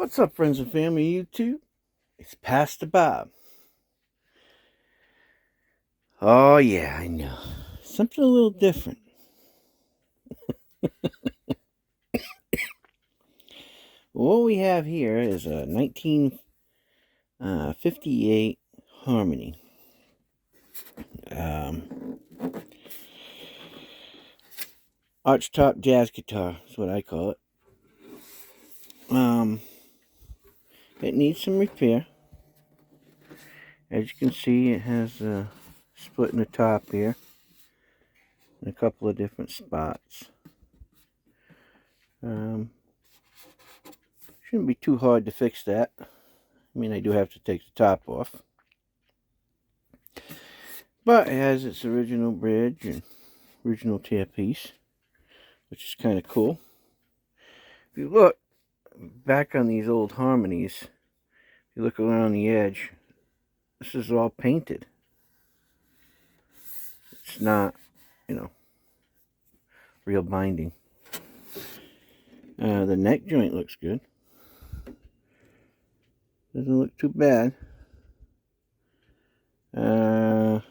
What's up, friends and family, YouTube? It's Pastor Bob. Oh, yeah, I know. Something a little different. What we have here is a 1958 Harmony. Archtop jazz guitar is what I call it. It needs some repair. As you can see, it has a split in the top here. In a couple of different spots. Shouldn't be too hard to fix that. I mean, I do have to take the top off. But it has its original bridge and original tailpiece, which is kind of cool. If you look back on these old Harmonies, if you look around the edge, this is all painted. It's not, real binding. The neck joint looks good. Doesn't look too bad. If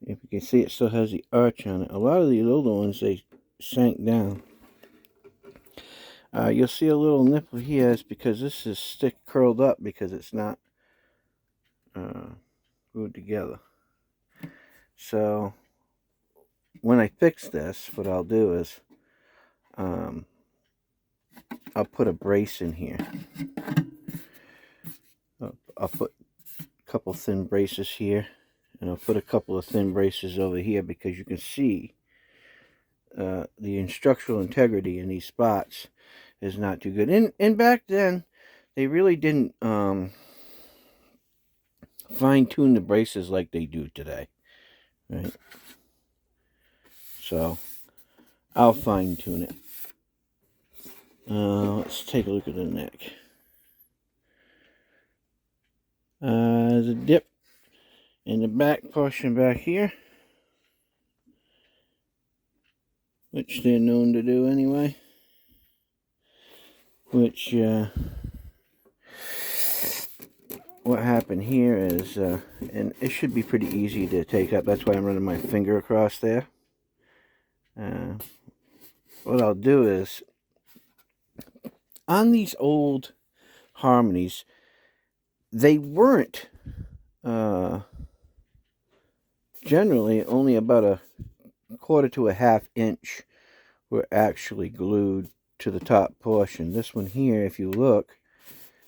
you can see, it still has the arch on it. A lot of the older ones, they sank down. You'll see a little nipple here. It's because this is curled up because it's not glued together. So when I fix this, what I'll do is I'll put a brace in here. I'll put a couple thin braces here, and I'll put a couple of thin braces over here because you can see the structural integrity in these spots is not too good. And back then, they really didn't fine-tune the braces like they do today, right? So I'll fine-tune it. Let's take a look at the neck. There's a dip in the back portion back here, which they're known to do anyway. Which, what happened here is, and it should be pretty easy to take up. That's why I'm running my finger across there. What I'll do is, on these old Harmonies, they weren't generally only about a quarter to a half inch were actually glued to the top portion. This one here, if you look,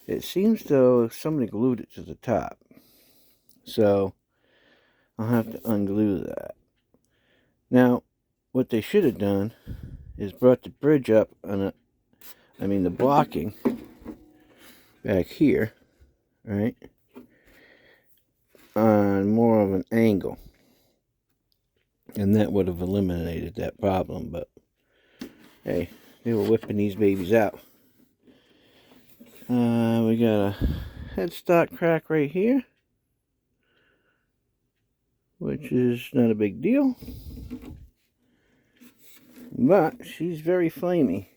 it seems though somebody glued it to the top. So I'll have to unglue that. Now, what they should have done is brought the bridge up on the blocking back here, right, on more of an angle, and that would have eliminated that problem. But hey, they were whipping these babies out. We got a headstock crack right here, which is not a big deal, but she's very flamey.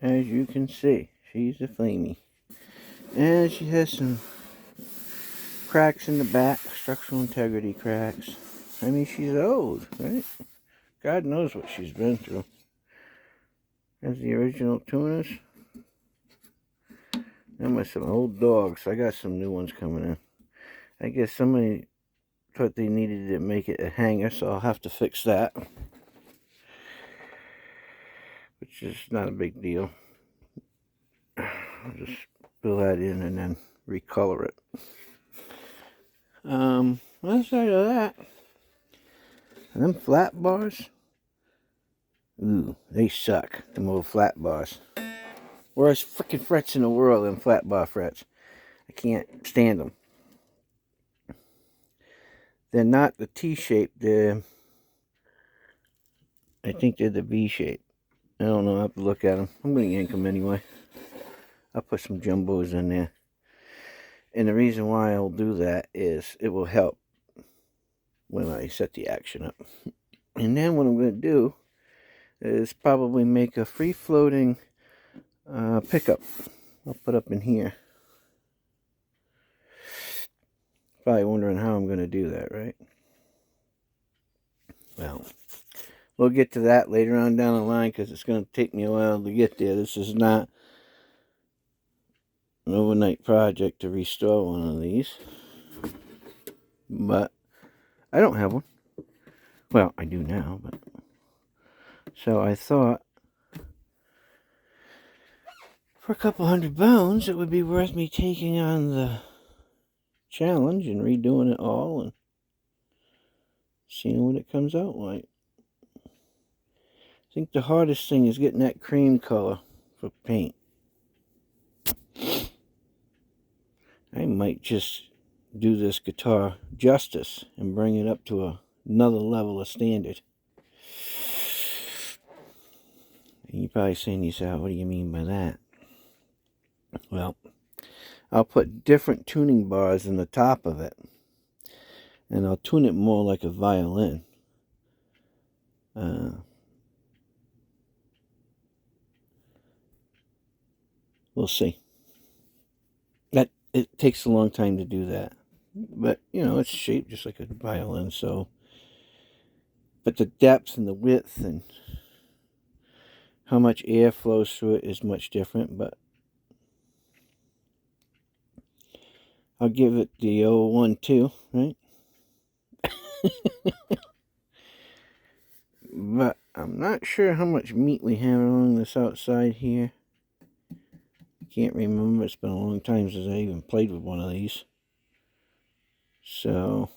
As you can see, she's a flamey. And she has some cracks in the back, structural integrity cracks. I mean, she's old, right? God knows what she's been through. There's the original tuners. And with some old dogs. I got some new ones coming in. I guess somebody thought they needed to make it a hanger, so I'll have to fix that. Which is not a big deal. I'll just fill that in and then recolor it. Aside of that, them flat bars, ooh, they suck, them old flat bars. Worst freaking frets in the world, them flat bar frets. I can't stand them. They're not the T-shape, I think they're the V-shape. I don't know, I'll have to look at them. I'm going to yank them anyway. I'll put some jumbos in there. And the reason why I'll do that is it will help when I set the action up. And then what I'm going to do is probably make a free-floating pickup. I'll put up in here. Probably wondering how I'm going to do that, right? Well, we'll get to that later on down the line because it's going to take me a while to get there. This is not an overnight project to restore one of these. But I don't have one. Well, I do now, but so I thought for a couple £100 it would be worth me taking on the challenge and redoing it all and seeing what it comes out like. I think the hardest thing is getting that cream color for paint. I might just do this guitar justice and bring it up to another level of standard. And you're probably saying to yourself, what do you mean by that? Well, I'll put different tuning bars in the top of it. And I'll tune it more like a violin. We'll see. That it takes a long time to do that. But, you know, it's shaped just like a violin, so. But the depth and the width and how much air flows through it is much different, but I'll give it the old 1-2, right? But I'm not sure how much meat we have along this outside here. Can't remember. It's been a long time since I even played with one of these. So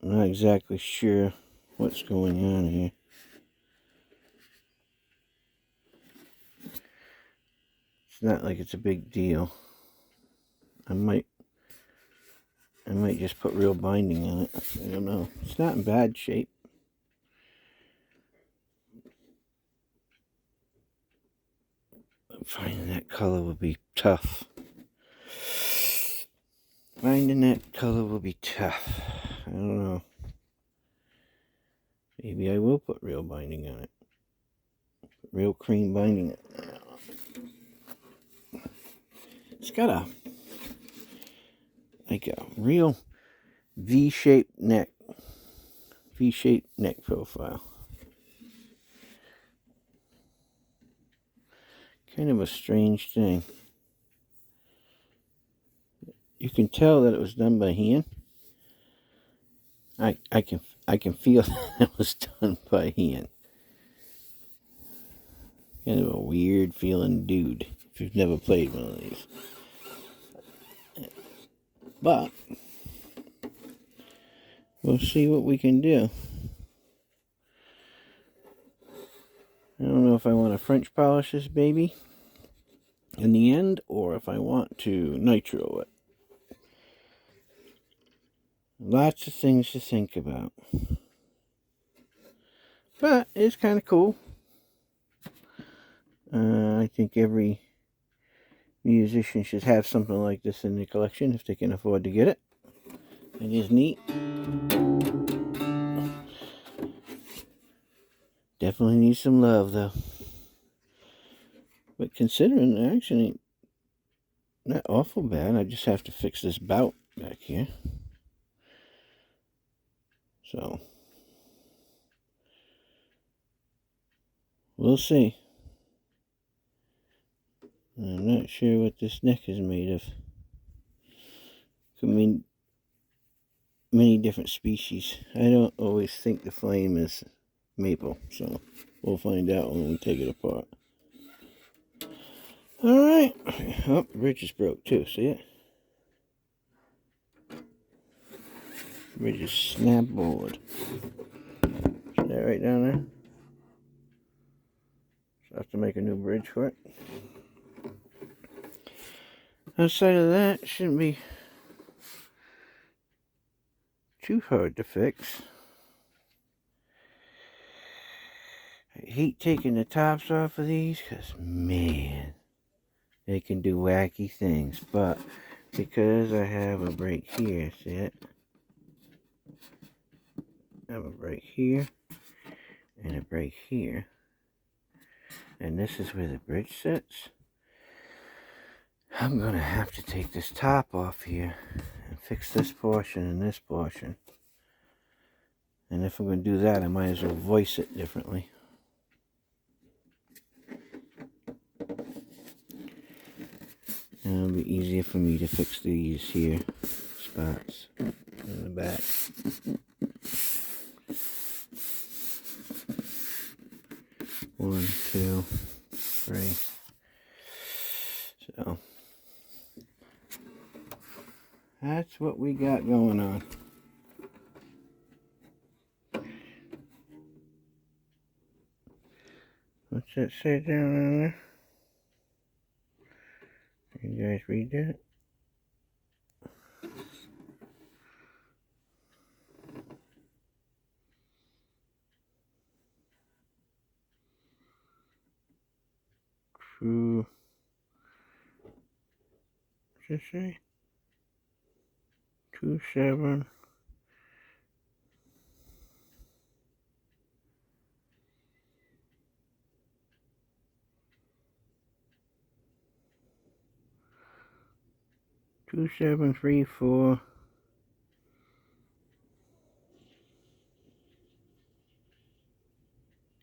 I'm not exactly sure what's going on here. It's not like it's a big deal. I might just put real binding on it. I don't know. It's not in bad shape. Finding that color would be tough. Finding that color will be tough. I don't know. Maybe I will put real binding on it. Real cream binding. It's got like a real V-shaped neck. V-shaped neck profile. Kind of a strange thing. You can tell that it was done by hand. I can feel that it was done by hand. Kind of a weird feeling dude if you've never played one of these. But we'll see what we can do. I don't know if I want to French polish this baby in the end or if I want to nitro it. Lots of things to think about. But it's kind of cool. I think every musician should have something like this in their collection if they can afford to get it. It is neat. Definitely needs some love though. But considering it actually ain't not awful bad, I just have to fix this bout back here. So we'll see. I'm not sure what this neck is made of. Could mean many different species. I don't always think the flame is maple, so we'll find out when we take it apart. Alright. Oh, the bridge is broke too, see it? Bridge is snap board. See that right down there? So I have to make a new bridge for it. Outside of that, it shouldn't be too hard to fix. I hate taking the tops off of these because, man, they can do wacky things. But because I have a break here, see it? I have a break here and a break here. and this is where the bridge sits. I'm going to have to take this top off here and fix this portion and this portion. And if I'm going to do that, I might as well voice it differently. And it'll be easier for me to fix these here spots in the back. One, two, three. So that's what we got going on. What's that say down there? You guys read that? True. What's it say? 27. Two, 7, 3, 4.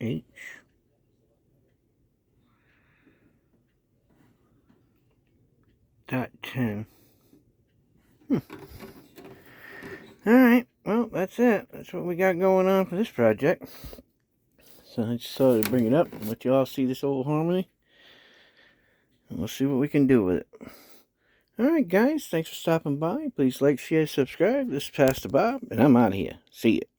H. Dot 10. Alright, well, that's it. That's what we got going on for this project. So I just thought I'd bring it up and let you all see this old harmony. And we'll see what we can do with it. Alright guys, thanks for stopping by. Please like, share, subscribe. This is Pastor Bob, and I'm out of here. See ya.